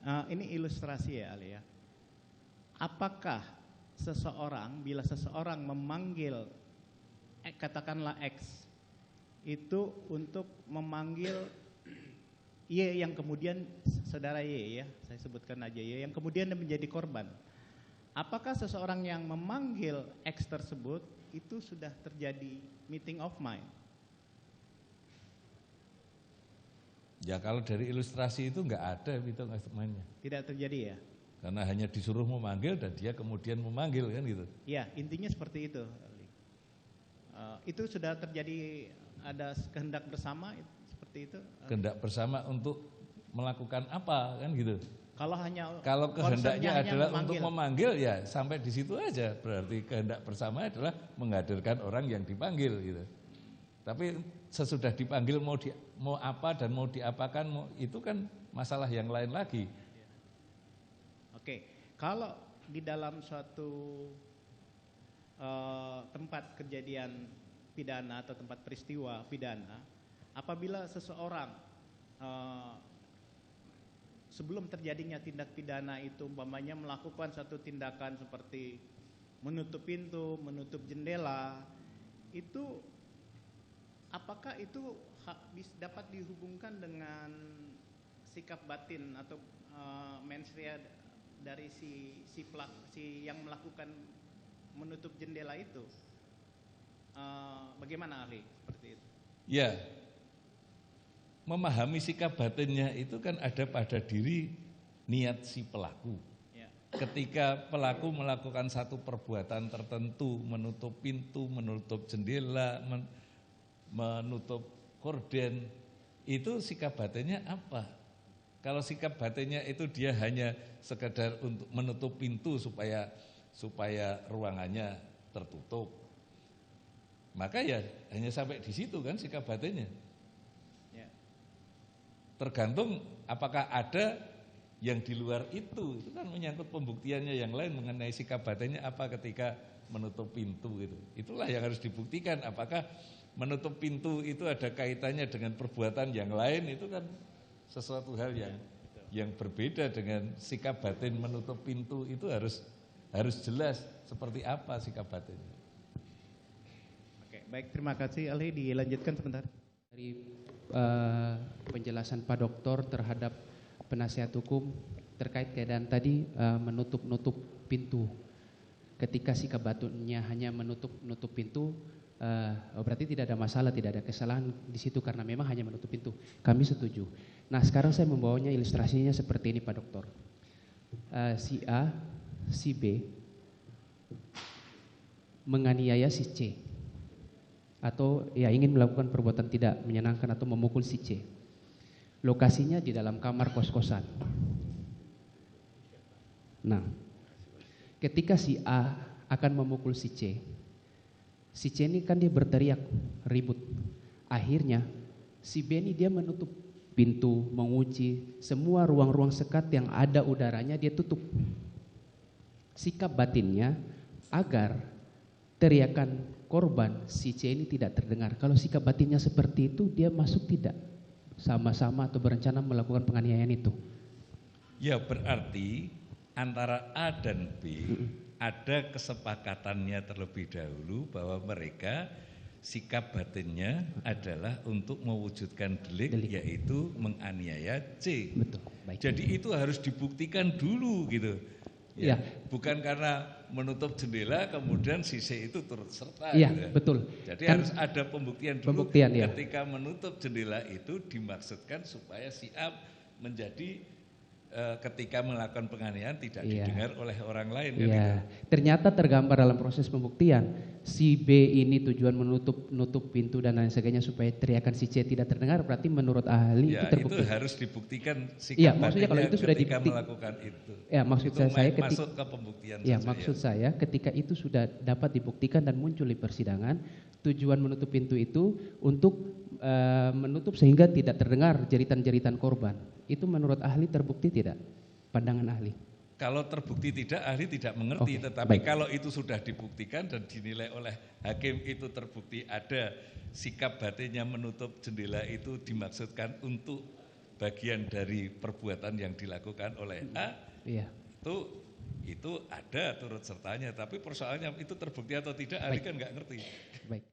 Ini ilustrasi ya Ali ya. Apakah bila seseorang memanggil katakanlah X itu untuk memanggil Y yang kemudian saudara Y ya, saya sebutkan aja Y yang kemudian menjadi korban. Apakah seseorang yang memanggil X tersebut itu sudah terjadi meeting of mind? Ya kalau dari ilustrasi itu enggak ada meeting of mind-nya. Tidak terjadi ya? Karena hanya disuruh memanggil dan dia kemudian memanggil kan gitu. Ya, intinya seperti itu. Itu sudah terjadi, ada kehendak bersama seperti itu. Kehendak bersama untuk melakukan apa kan gitu. Kalau kehendaknya adalah untuk memanggil ya sampai di situ aja. Berarti kehendak bersama adalah menghadirkan orang yang dipanggil gitu. Tapi sesudah dipanggil mau apa dan mau diapakan itu kan masalah yang lain lagi. Oke, kalau di dalam suatu tempat kejadian pidana atau tempat peristiwa pidana, apabila seseorang sebelum terjadinya tindak pidana itu umpamanya melakukan satu tindakan seperti menutup pintu, menutup jendela, itu apakah itu dapat dihubungkan dengan sikap batin atau mens rea dari si yang melakukan menutup jendela itu? Bagaimana ahli seperti itu? Ya, memahami sikap batinnya itu kan ada pada diri niat si pelaku. Ya. Ketika pelaku melakukan satu perbuatan tertentu, menutup pintu, menutup jendela, menutup korden, itu sikap batinnya apa? Kalau sikap batinnya itu dia hanya sekedar untuk menutup pintu supaya ruangannya tertutup, maka ya hanya sampai di situ kan sikap batinnya. Ya. Tergantung apakah ada yang di luar itu kan menyangkut pembuktiannya yang lain mengenai sikap batinnya apa ketika menutup pintu gitu. Itulah yang harus dibuktikan, apakah menutup pintu itu ada kaitannya dengan perbuatan yang lain, itu kan sesuatu hal yang berbeda dengan sikap batin menutup pintu. Itu harus jelas seperti apa sikap batinnya. Oke, baik, terima kasih Ali, dilanjutkan sebentar. Dari penjelasan Pak Doktor terhadap penasihat hukum terkait keadaan tadi menutup pintu. Ketika sikap batinnya hanya menutup pintu, berarti tidak ada masalah, tidak ada kesalahan di situ karena memang hanya menutup pintu. Kami setuju. Nah, sekarang saya membawanya ilustrasinya seperti ini Pak Doktor. Si A, si B menganiaya si C atau ya ingin melakukan perbuatan tidak menyenangkan atau memukul si C. Lokasinya di dalam kamar kos-kosan. Nah, ketika si A akan memukul si C ini kan dia berteriak, ribut. Akhirnya si B ini dia menutup pintu, mengunci semua ruang-ruang sekat yang ada udaranya dia tutup. Sikap batinnya agar teriakan korban si C ini tidak terdengar. Kalau sikap batinnya seperti itu, dia masuk tidak sama-sama atau berencana melakukan penganiayaan itu. Ya berarti antara A dan B ada kesepakatannya terlebih dahulu bahwa mereka sikap batinnya adalah untuk mewujudkan delik. Yaitu menganiaya C. Betul. Baik. Jadi itu harus dibuktikan dulu gitu. Ya. Bukan karena menutup jendela kemudian si C itu turut serta. Iya, gitu. Betul. Jadi kan harus ada pembuktian dulu. Ketika menutup jendela itu dimaksudkan supaya si A menjadi ketika melakukan penganiayaan tidak didengar oleh orang lain. Kan gitu. Ternyata tergambar dalam proses pembuktian si B ini tujuan menutup pintu dan lain sebagainya supaya teriakan si C tidak terdengar. Berarti menurut ahli itu terbukti. Itu harus dibuktikan sikap maksudnya kalau itu sudah ketika melakukan itu. Ya, maksud itu saya masuk ke pembuktian. Maksud saya ketika itu sudah dapat dibuktikan dan muncul di persidangan, tujuan menutup pintu itu untuk menutup sehingga tidak terdengar jeritan-jeritan korban. Itu menurut ahli terbukti tidak? Pandangan ahli. Kalau terbukti tidak, ahli tidak mengerti. Tetapi baik. Kalau itu sudah dibuktikan dan dinilai oleh hakim itu terbukti ada sikap batinnya menutup jendela itu dimaksudkan untuk bagian dari perbuatan yang dilakukan oleh A, Iya. itu ada turut sertanya, tapi persoalannya itu terbukti atau tidak, Ali kan nggak ngerti. Baik.